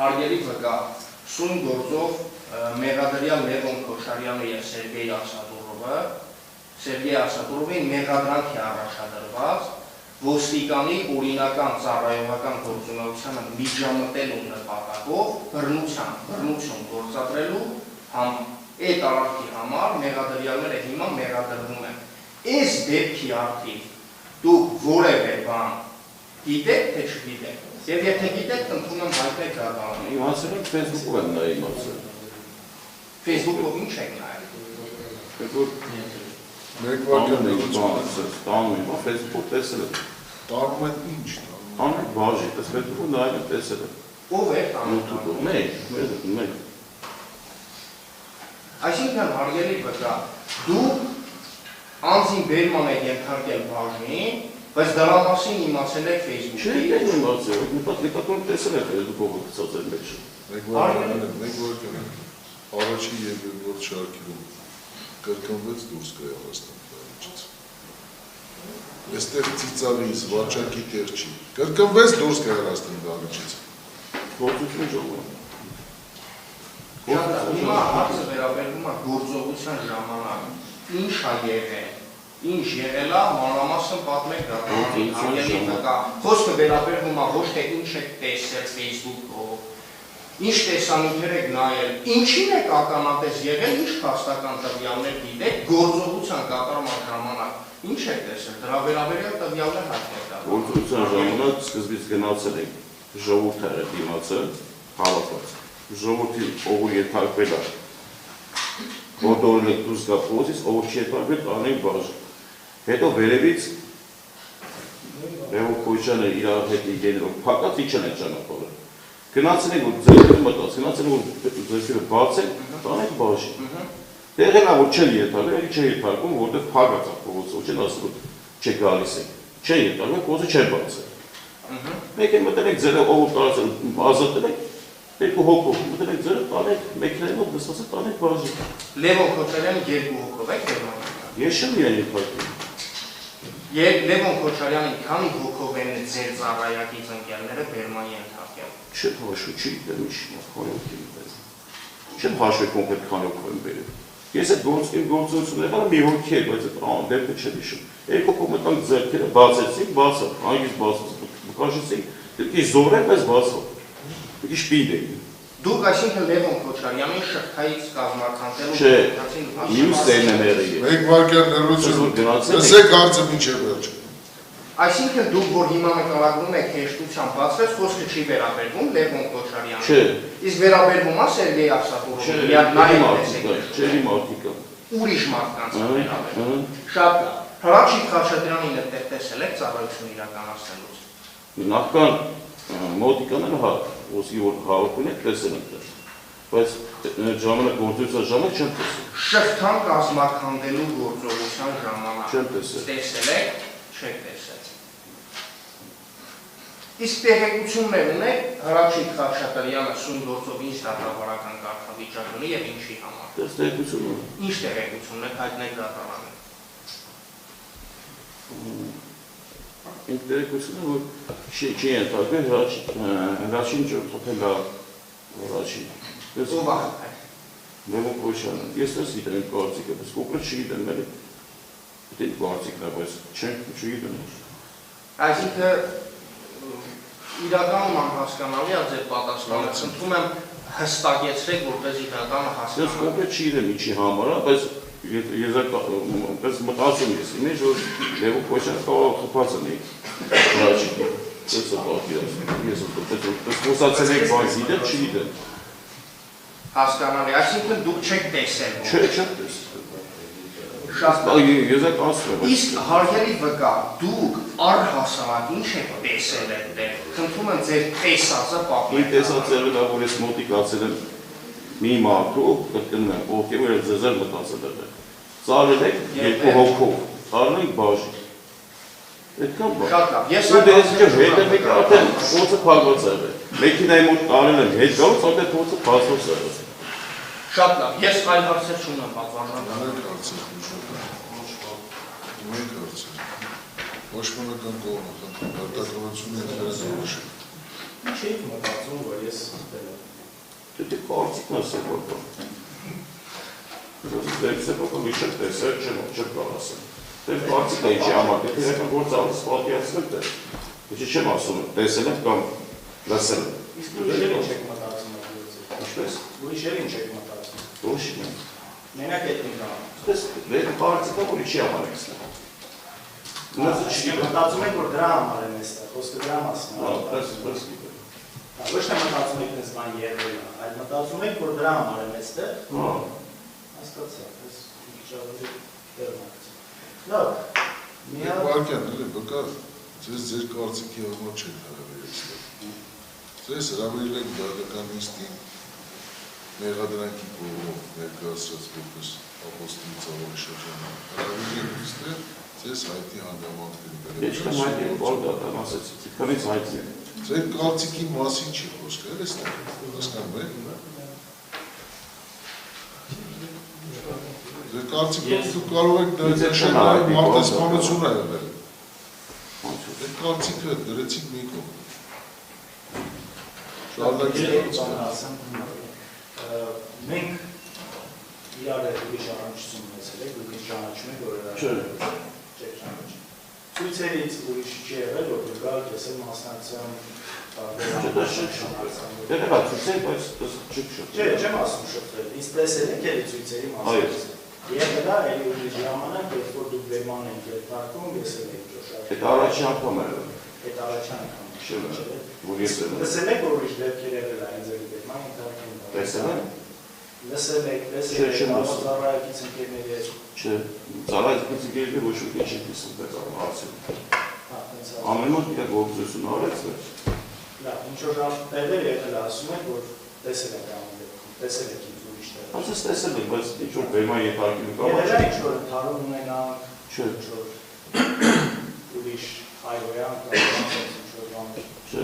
հարգելի վկա, սուն գործով մեղադրյալ Լևոն Քոչարյանը և Սերգեյ Ասատուրովին մեղադրանք է առաջադրված ոստիկանի օրինական ծառայողական գործունեությանը միջամտելու նպատակով բռնություն գործադրելու այդ արարքի համար մեղադրյալները հիմա մեղադրվում են։ Այս դեպքի արդիվ դուք որևէ բան գիտեք, թե չգիտեք։ Եվ եթե գիտեք, ընդունում եմ հայտնեք դառնալու։ Իմացել եք Facebook-ով եմ նայ իմացել։ Facebook-ով ինչ եք նայել։ Մեկ վարքան եք տանում եմ, Facebook-ով տեսել եմ։ Տանում են ինչ։ Տանում եք բաժի, Facebook-ով նայել եմ տեսել եմ։ Ով է տանում։ Մեկ։ Այսինքն հարգելի վկա, դուք անձին բերման եք ենթարկել բաժնին, բայց դրա մասին իմացել եք Facebook-ից։ Չէ, եք իմացել, նկատորում տեսել եք Facebook-ով գծած էր մեջ։ Մեկ վարքան, առաջին և երկրորդ շարքերում կրկնվեց դուրս գա Հայաստան դահլիճից։ Այստեղ ծիծաղից, վաճառքի տեղ չի։ Կրկնվեց դուրս գա Հայաստան դահլիճից։ Գործություն ժողովուրդ։ Հիմա հարցը վերաբերվում է գործողության ժամանակ ինչ է եղել, ինչ եղել է, մանրամասն պատմեք դառնալի հարգելի վկա։ Խոսքը վերաբերվում է ոչ թե ինչ եք տեսել Facebook-ով, ինչ տեսանյութեր եք նայել, ինչին եք ականատես եղել, ինչ փաստական տվյալներ գիտեք գործողության կատարման ժամանակ, ինչ եք տեսել, դրա վերաբերյալ տվյալներ հայտնեք տալ։ Գործողության ժամանակ սկզբից գնացել եք ժողովուրդը դիմացել, հավաքված։ Ժողովրդի ով ենթարկվել է, ոտորել եք դուրս գա փողոցից, ով չենթարկվել տանում եք բաժին։ Հետո վերևից Լևոն Քոչարյանը իր հետ եկելով փակած իջան եք ճանապարհը։ Գնացել եք որ ձեռքերը մտած, գնացել եք որ ձեռքերը բացեք, տանեք բաժին։ Տեղն է որ չեն ենթարկել, էլի չեն ենթարկում, որտեղ փակած է փողոցը, չեն ասում որ չեք գալիս եք։ Չեն ենթարկում, փողոցը չեն բացել։ Մեկ է մտել եք ձերը ով տարածել, ազատել եք, երկու հոգով, մտել եք ձերը տանեք, մեքենայով նստած տանեք բաժին։ Լևոն Քոչարյանը երկու հոգով եք բերման։ Ես չեմ իրեն ենթարկում։ Լևոն Քոչարյանին քանի հոգով են ձեր ծառայակից ընկերները բերման ենթարկել։ Չեմ հաշվում, չի դեմ ինչ խանութի դες։ Չեմ հաշվում կոնկրետ քանի հոգով եմ բերել։ Ես այդ գործունեությունը եղել մի հոգի է, բայց այդ դեպքը չեմ հիշում։ Երկու հոգով մտանք ձեռքերը բացեցինք, բացա, հանգիստ բացած, բկաշեցինք, դեպքի զորել, բայց բացա։ Դեպքի շպիդ էի։ Դուք այսինքն Լևոն Քոչարյանին շղթայից կազմաքանդելու Չէ, մյուս տերն եմ եղել։ Մեկ վարքան ներողություն, լսեք հարցը մինչև վերջ։ Այսինքն դուք որ հիմա նկարագրում եք հեշտությամբ բացվեց, խոսքը չի վերաբերվում Լևոն Քոչարյանին։ Չէ։ Իսկ վերաբերվում է Սերգեյ Ասատուրովին։ Չէ, մարդիկա։ Ուրիշ մարդկանց վերաբերվում։ Շատ լավ։ Հրաչիկ Խաչատրյանին այդտեղ տեսել եք ծառայություն իրականացնելուց։ Նախքան մոտիկաները հա, ոսկի որ հավաքում եք տեսել ընտեղ, բայց ժամանակ գործողության ժամանակ չեմ տեսել։ Շղթան կազմաքանդելու գործողության ժամանակ չեմ տեսել։ Տեսել եք, չեք տեսել։ Իսկ տեղեկություններ ունեք Հրաչիկ Խաչատրյանը սուն գործով ինչ դատավարական կարգավիճակ ունի եւ ինչի համար։ Տեղեկություն ունի։ Ինչ տեղեկություն եք հայտնեք դատարանը։ Տեղեկությունը որ չի ենթարկվել Հրաչին ջոթոփել Հրաչին։ Ով է։ Լևոն Քոչարյանը։ Ես դες գիտեմ կարծիքը, բայց կոնկրետ չգիտեմ մերը։ Դե կարծիքն է, բայց չգիտեմ։ Այսինքն իրականում անհասկանալի է ձեր պատասխանը, խնդրում եմ հստակեցրեք, որպես իրականը Ես հասկանալի։ կոնկրետ չգիտեմ ինչի համար է, բայց ես մտածում ես, ինչ որ Լևոն Քոչարյանը կարող խփած լինի Հրաչիկի։ Ես խոսացել եք բան գիտեմ, չգիտեմ։ Հասկանալի, այսինքն դուք չեք տեսել։ Չէ, չեմ տեսել։ Շատ լավ։ Ես եք ասում եմ։ Իսկ հարգելի վկա, դուք առհասարակ ինչ եք տեսել այդտեղ։ Խնդրում եմ ձեր տեսածը Իմ պատմեք։ տեսած եղել է, որ ես մոտիկացել եմ մի մարդու, կրկնում եմ, ովքեր որ ձեզեր մտածել եղել։ Ծառել եք երկու հոգով, ծառել եք բաժին։ Այդքան բան։ Շատ լավ։ Ես հետը մեկ արդեն փոցը փակված եղել։ Մեքենայի մոտ տարել եմ հետ գալուց, արդեն փոցը փակված եղել։ Շատ լավ։ Ես այլ հարցեր չունեմ պատվառնալ։ Մեկ հարցեր։ Պաշտպանական կողմը արտադրությունների վերաբերյալ Չէի մտածում, որ ես Դե կարծիքն ասել որ դեպսեպոք միշտ տեսել չեմ ասում։ Դե կարծիքն է ինչի համար, դե իրական գործ ալս պատիացնել դե։ Ինչի չեմ ասում, տեսել եմ կամ լսել եմ։ Իսկ ուրիշ ինչ եք մտածում Ինչպես։ Ուրիշ ինչ եք մտածում։ Ուրիշ ինչ։ Մենակ այդ մի բան։ Դες դե կարծիքն ուրիշի համար է ստա։ Մտածում եք որ դրա համար են այստեղ, խոսքը դրա մասին է։ Պես գիտեմ։ Ոչ թե մտածում եք այս բան եղել է, այլ մտածում եք որ դրա համար են այստեղ։ Հասկացա, այս իջավի դերմակց։ Լավ։ Վարկյան, բկա ձեր կարծիքի համար չեք հարավի այստեղ։ Ձեզ հրավիրել եք դատական նիստին մեղադրանքի կողմով ներկայացրած որպես ապոստոլի ծավալի շրջանում։ Հրավիրել եք այստեղ ձեզ հայտի հանգամանքների Ես չեմ հայտի, որ դատան ասեցի, քանից հայտի է։ Ձեր կարծիքի մասին չի խոսքը, էլ այստեղ, հասկանում եք։ Ձեր կարծիքով դուք կարող եք նշել մարտեսպանություն է եղել։ Ձեր կարծիքը դրեցիք մի կողմ։ Մենք իրար ուրիշ առնչություն ունեցել եք, դուք ճանաչում եք, որ չեք ճանաչում։ Ցույցերից ուրիշ չի եղել, որ դուք գալք ես եմ մասնակցում Դե դա ցույցեր, բայց չշփ։ Չէ, չեմ ասում շփվել, իսկ տեսել եք էլի ցույցերի մասնակցել։ Եղել է էլի ուրիշ ժամանակ, երբ որ դուք բերման եք երկարկում, ես էլ եք ճոշարել։ Այդ առաջի անգամ է։ Այդ առաջի անգամ։ Որ ես եմ։ Տեսել եք, որ ուրիշ դեպքեր եղել այն ձերի բերման ընթացքում։ Տեսել եք։ Լսել եք, ծառայակից ընկերների հետ։ Չէ, ծառայակից ընկերների ոչ ոքի չի լսում դա հարցը։ Ամեն ոք իր գործունեություն արեց։ Լավ, ինչ որ տեղեր եղել ասում եք, որ տեսել եք այն դեպքում, տեսել եք ինչ ուրիշ տեղ։ Ասես տեսել եմ, բայց ինչ որ բերման ենթարկելու կամ Եղել է ինչ որ ընդհանուր ունենանք, չէ, ինչ որ ուրիշ հայոյան կամ ինչ որ բաներ։ Չէ։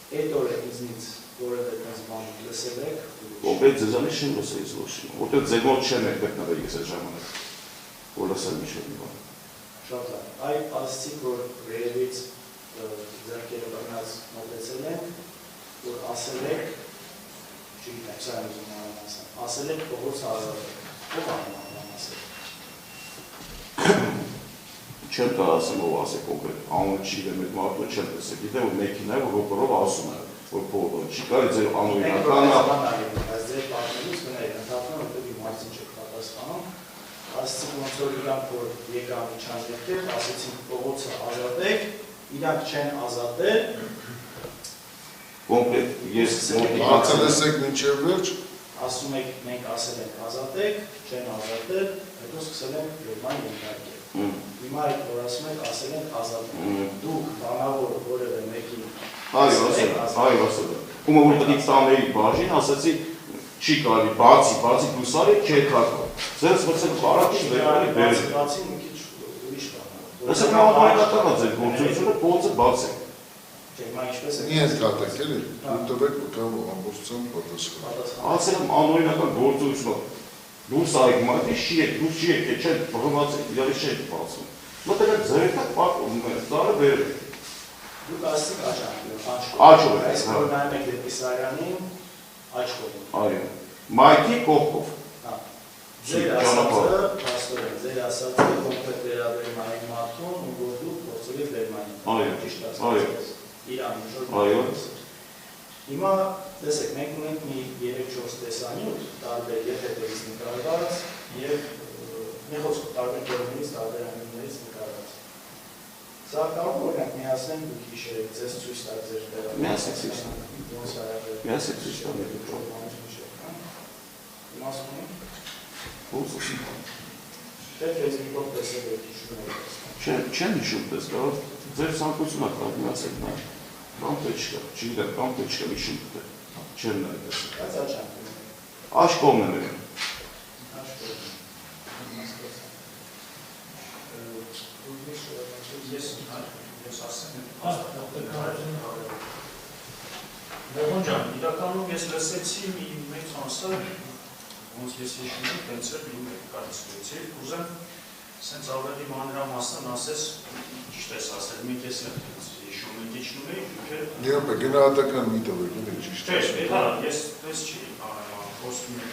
Այդ օրը ինձնից որևէ այդպես բան լսել եք։ Կոմպլետ ձեզանից չեմ լսել ոչ, որտեղ ձեր մոտ չեմ գտնվել ես այդ ժամանակ, որ լսել մի բան։ Շատ լավ։ Այ ասացիք, որ վերևից ձեռքերը բռնած մոտեցել են, որ ասել եք, չգիտեմ, սա եմ ուզում ասեմ, ասել եք փողոց ազատ եք, ով անհամարան ասել։ Չեմ կարող ասեմ ով ասել կոնկրետ, անունը չի դեմ այդ մարդու չեմ տեսել, գիտեմ որ մեքենա է, որ օպերով ասում է, որ փողոց չի կարելի ձեր անօրինական Բայց ձեր պատմելուց գնայք ընդհանրապես որտեղ իմ հարցին չեք պատասխանում, ասացիք ոնց որ իրանք որ եկան իջան եկել, ասեցին փողոցը ազատեք, իրանք չեն ազատել։ կոնկրետ ես Արտալեսեք մինչև վերջ։ Ասում եք մենք ասել ենք ազատեք, չեն ազատել, հետո սկսել ենք բերման ենթարկել։ Հիմա այդ որ ասում եք ասել ենք ազատել։ Դուք բանավոր որևէ մեկին այո, ասել եմ։ Ումը որ պետք է տաների բաժին, ասացի չի կարելի, բացի գուսարի քեքակը։ Ձեզ մտցեք առաջին վերջի բերել։ Բացի մի քիչ ուրիշ բան։ Ասեք նավարական է ձեր գործունեությունը փողոցը բաց է։ Չէ, հիմա ինչպես է։ Մի ընդհատեք էլի, ու տվեք կամ ամբողջությամբ պատասխան։ Ասել եմ անօրինական գործունեություն։ Դուրս արեք մարդի շիեք, դուրս շիեք, չեն բռնված իրարի չեն բացում։ Մտեք ձերքա պատում է, դարը բերել։ Դուք ասեք աչքով։ Աչքով։ Այս որ նայում եք դեպի Սարյանին, աչքով։ Այո։ Մայքի կողքով։ Ձեր ասածը, պաստորեն, ձեր ասածը կոնկրետ վերաբերում այն մարդուն, ու որ դուք փորձել եք վերմանին։ Այո։ Ճիշտ Այո։ ասած։ Իրան ինչ-որ։ Այո։ Հիմա տեսեք, մենք ունենք մի 3-4 տեսանյութ, տարբեր եւ հետևից նկարված եւ մի խոսքով տարբեր կողմերից, տարբեր անգլներից նկարված։ Սա կարող օրինակ միասին դուք հիշեք, ձեզ ցույց տալ ձեր տեղը։ Միասին ցույց տալ։ Ոնց արել։ Միասին ցույց տալ։ Իմաստուն եք։ Ոնց է։ Դե Facebook-ով տեսել եք հիշում եք։ Չեմ հիշում պես, կարող ձեր ցանկությունն է կարող միասին նա։ Կամ թե չկա, չգիտեմ, կամ թե չկա հիշում դե։ Չեմ նայել տեսել։ Բայց աչքով։ Աշկոմն եմ եղել։ Ես ասեմ, Մեղոն ջան, իրականում ես լսեցի մի մեծ անսը, ոնց ես հիշում եմ, տենց էլ իմ կարծիքից, ուզեմ սենց ավելի մանրամասն ասես, ճիշտ ես ասել, մենք ես հիշում ենք իջնում էի, դուք էլ Նիապե գնահատական մի տվեք, էլի ճիշտ է։ չէ, հա, ես դες չի խոսում եմ,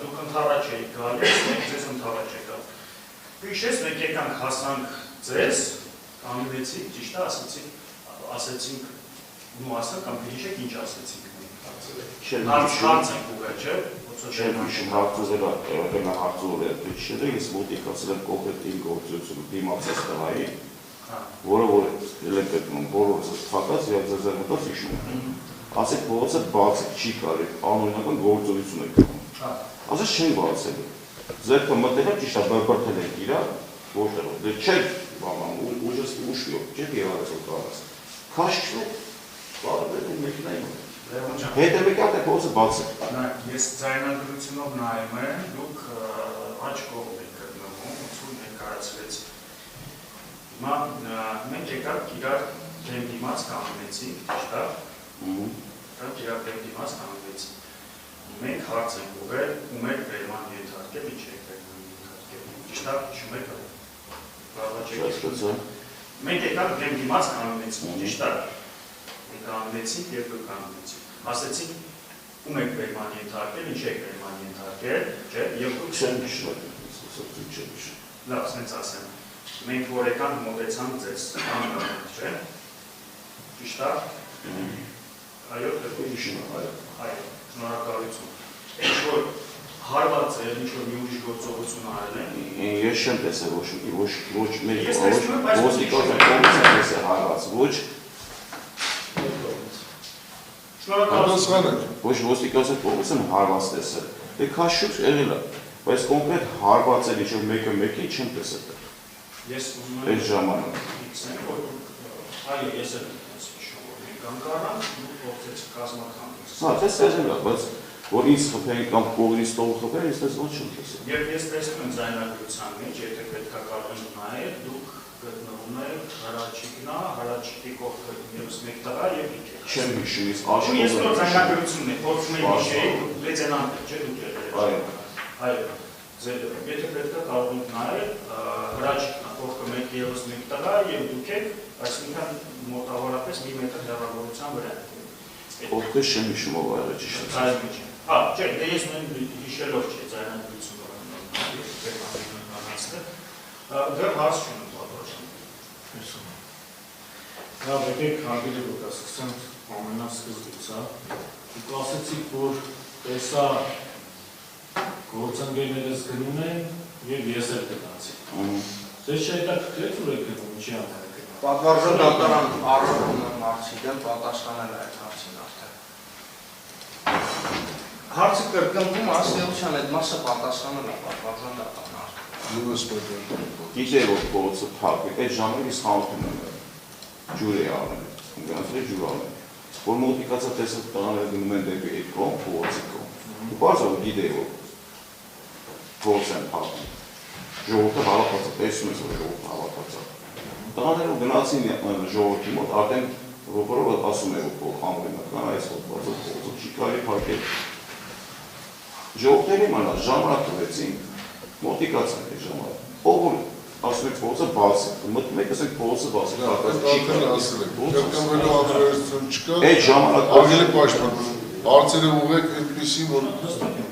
դուք ընդառաջ եք գալիս, մենք ձեզ ընդառաջ եք գալ։ Հիշես, մենք եկանք հասանք ձեզ, կանգնեցիք, ճիշտ է, ասեցինք, ու ասա կամ հիշեք ինչ ասեցինք մենք։ Հարց ենք ուղղել, չէ՞։ Չեմ հիշում հարցուզելա, հարցուզել է դիչերը, ես մոտիկացել եմ կոնկրետ իմ գործունեությունը դիմացած տղայի, որը որ ելեք գտնում, բոլորս թակած եւ ձեզ մտած հիշում եմ։ Ասեք փողոցը բացեք, չի կարելի, անօրինական գործունեություն եք անում։ Ասես չեն բացել։ Ձերքը մտել եք ճիշտ բրբրթել եք իրար, որտեղ դե չեք բանում, ուժս ուշիո, չեք եղած կարած։ Քաշքն եք, բարբեր մեքենային։ Հետևեկալ է փողոցը բացեք։ Ես ձայնագրությունով նայում եմ, դուք աջ կողմ եք գտնվում, ուսում ներկայացրեցիք։ Հիմա մենք եկանք իրար դեմ դիմաց կանգնեցինք, ճիշտ է։ Եկանք իրար դեմ դիմաց կանգնեցինք։ Մենք հարց ենք ուղղել, ում եք վերման ենթարկել, ինչ եք վերման ենթարկել։ Ճիշտ է, հիշում եք։ Մենք եկանք դեմ դիմաց կանգնեցինք, ճիշտ է։ Մենք կանգնեցինք եւ դուք կանգնեցիք։ Ասեցինք, ում եք վերման ենթարկել, ինչ եք վերման ենթարկել, չէ, եւ դուք չեմ հիշում։ Լավ, ասենց ասեմ։ Մենք որ եկանք մոտեցանք ձեզ, կանգնանք, չէ։ Ճիշտ է։ Այո, դուք հիշում եք, այո, շնորհակալություն։ Ինչ որ հարված է, ինչ որ մի ուրիշ գործողություն արել են։ Ես չեմ տեսել ոչ մեր ոստիկացիա հարված, ոչ Շնորհակալություն։ Ոչ ոստիկացիա կողմից եմ հարված տեսել։ Դե քաշուց եղել է, բայց կոնկրետ հարված է, ինչ որ մեկը մեկի չեմ տեսել։ Ես ուզում եմ Այս ժամանակ։ Իքսենք, որ այո, ես եմ հիշում, որ մենք անկարանք, դուք փոխեցիք կազմական։ Հա, տեսել եմ, բայց որ ինձ խփեն կամ կողմից տողը խփեն, ես տեսել չեմ տեսել։ Եվ ես տեսնում եմ ձայնագրության մեջ, եթե պետք է կարող նայել, դուք գտնվում եք Հարաճիկնա, Հարաճիկի կողքը ևս մեկ տղա եւ ինչ եք։ Չեմ հիշում, ես Ես նոր ձայնագրությունն է, փորձում եմ հիշել, լեյտենանտ եք, չէ՞ դուք եք։ Այո։ Եթե պետք է կարող եք նայել, Հարաճիկնա կողքը մեկ ևս մեկ տղա եւ դուք եք, այսինքն մոտավորապես 1 մետր հեռավորության վրա եք։ Կողքը չեմ հիշում ով այլ ճիշտ է։ Հա, չէ, դե ես նույն հիշելով չի ձայնագրությունը դեռ հարց չունեմ պատրաստում։ Լավ, եկեք հարգելի ոգա, սկսենք ամենասկզբից, հա։ Դուք ասեցիք, որ տեսա գործընկերներս գնում են եւ ես էլ գնացի։ Ձեզ չհետաքրքրեց որ եք գնում, ինչի համար եք գնում։ Պատվարժան դատարան առնվում եմ հարցի դեմ պատասխանել այդ հարցին արդեն։ Հարցը կրկնվում ասելիության այդ մասը պատասխանել է պատվարժան դատարան արդեն։ Յուս մեկը։ Գիտեի որ փողոցը փակ է, այդ ժամանակ ես խանութում եմ ջուր է առնել, գանձրի ջուր առնել, որ մոտիկացա տեսել տղաները գնում են դեպի այդ կողմ, փողոցի կողմ։ Ու բարձր գիտեի որ փողոցը փակ է։ Ժողովուրդը հավաքած է, տեսնում ես որ ժողովուրդը հավաքած է։ Տղաները գնացին ժողովրդի մոտ, արդեն ռոպորովը ասում է որ անօրինական այս փողոցը չի կարելի փակել։ Ժողովուրդը իմանա ժամանակ տվեցին, մոտիկացան այդ ժամանակ։ Ով ասում եք փողոցը բաց է, մտնում եք ասեք փողոցը բաց է, Արդեն ասել եք, կրկնվելու անհրաժեշտություն չկա, այդ ժամանակ ավելի պաշտպանում, հարցերը ուղղեք այնպիսին, որ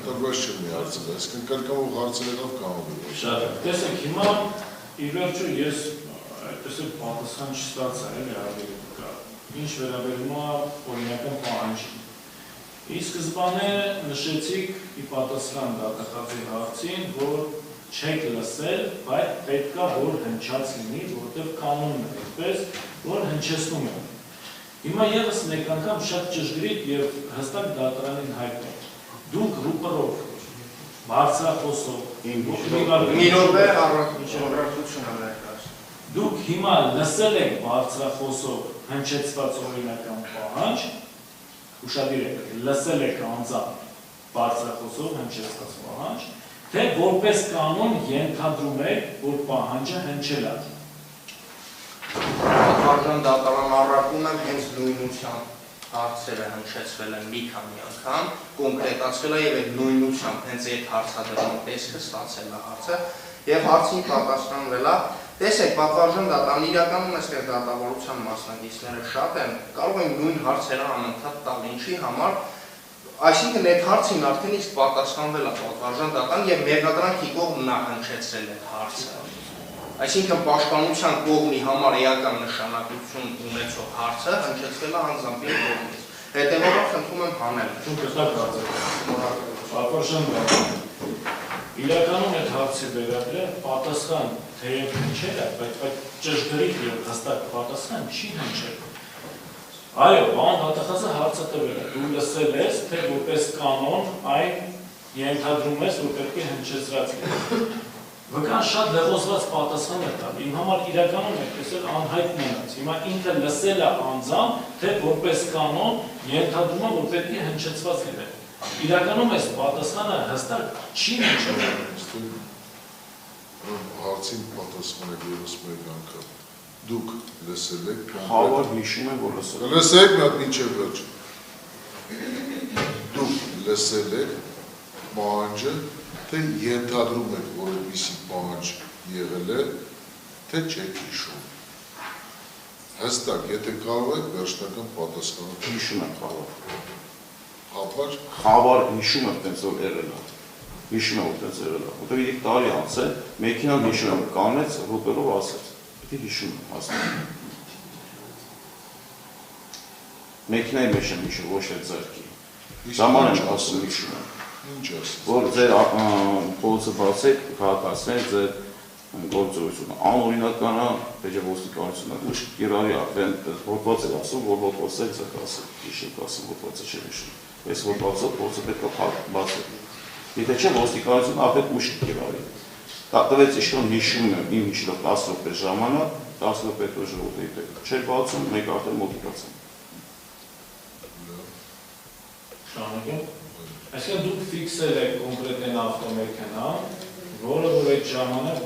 տրված չեմ մի հարցեր, այսինքն կրկնվող հարցեր եղավ կանոնը։ Շատ է, տեսեք հիմա ի վերջո ես այդպես էլ պատասխան չստացա, էլի հարգելի ոգա, ինչ վերաբերում է օրինական պահանջին։ Ի սկզբանե նշեցիք ի պատասխան դատախազի հարցին, որ չեք լսել, բայց պետք է որ հնչած լինի, որտեղ կանոնն է այդպես, որ հնչեցնում է։ Հիմա եւս մեկ անգամ շատ ճշգրիտ եւ հստակ դատարանին հայտնի։ Դուք ռուպերով բարձրախոսով Մի րոպե առաքությունը ներկայացնում։ Դուք հիմա լսել եք բարձրախոսով հնչեցված օրինական պահանջ, ուշադիր եք, լսել եք անձամբ բարձրախոսով հնչեցված պահանջ, թե որպես կանոն ենթադրում եք, որ պահանջը հնչել է։ Պատվարժան դատարան առարկում եմ հենց նույնությամբ հարցերը հնչեցվել են մի քանի անգամ, կոնկրետացվել է եւ այդ նույնությամբ հենց այդ հարցադրման տեսքը ստացել է հարցը եւ հարցին պատասխանվել է Տեսեք, պատվարժան դատան, իրականում այստեղ դատավորության մասնակիցները շատ են, կարող են նույն հարցերը անընդհատ տալ, ինչի համար, այսինքն այդ հարցին արդեն իսկ պատասխանվել է պատվարժան դատան եւ մեղադրանքի կողմն նախընչեցրել այդ հարցը։ Այսինքն պաշտպանության կողմի համար էական նշանակություն ունեցող հարցը հնչեցվել է անձամբ իր կողմից։ Հետևաբար խնդրում եմ հանել։ Պատվարժան դատան, իրականում այդ հարցի վերաբերյալ պատասխան թեև հնչել է, բայց ճշգրիտ եւ հստակ պատասխան չի հնչել։ Այո, բան դատախազը հարցը տվել է, դու լսել ես, թե որպես կանոն այն ենթադրում ես, որ պետք է հնչեցրած լինի։ Վկան շատ լեղոզված պատասխան է տալ, իմ համար իրականում այդպես էլ անհայտ մնաց։ Հիմա ինքը լսել է անձամբ, թե որպես կանոն ենթադրում է, որ պետք է հնչեցված լինի։ Իրականում այս պատասխանը հստակ չի հնչել։ Հարցին պատասխանել ևս մեկ անգամ։ Դուք լսել եք։ Հավար հիշում եմ, որ լսել եմ։ Լսեք մի հատ մինչև վերջ։ Դուք լսել եք պահանջը, թե ենթադրում եք, որ այդպիսի պահանջ եղել է, թե չեք հիշում։ Հստակ, եթե կարող եք վերջնական պատասխանը Հիշում եմ խավար։ Հապար Խավար հիշում եմ տենց որ եղել է։ Հիշում եմ որ տենց եղել է։ Որտեղ իրիկ տարի անց է, մեքենան հիշում եմ կանեց, ռուպերով ասեց։ Պետք է հիշում եմ հասնում։ Մեքենայի մեջ եմ հիշում, ոչ թե ձեռքի։ Ժաման եմ ասում հիշում եմ։ Ինչ ասես։ Որ ձեր փողոցը բացեք, քաղաքացիներ ձեր գործողությունը անօրինական է, պետք է ոստիկանությունը ուշ կիրառի արդեն հոդված է ասում, որ հոդվածը ձեր ասել, հիշեք ասում հոդվածը չի հիշում։ Այս հոդվածը փողոցը պետք է բացեք։ Եթե չէ ոստիկանությունը արդեն ուշ կիրառի։ Տվեց իշխան հիշում եմ, իմ հիշելով 10 րոպե ժամանակ, 10 րոպե հետո ժողովրդի հետ չէր բացում, մեկ արդեն մոտիկացան։ Շնորհակալ։ Այսինքն դուք ֆիքսել եք կոնկրետ այն ավտոմեքենան, որը որ այդ ժամանակ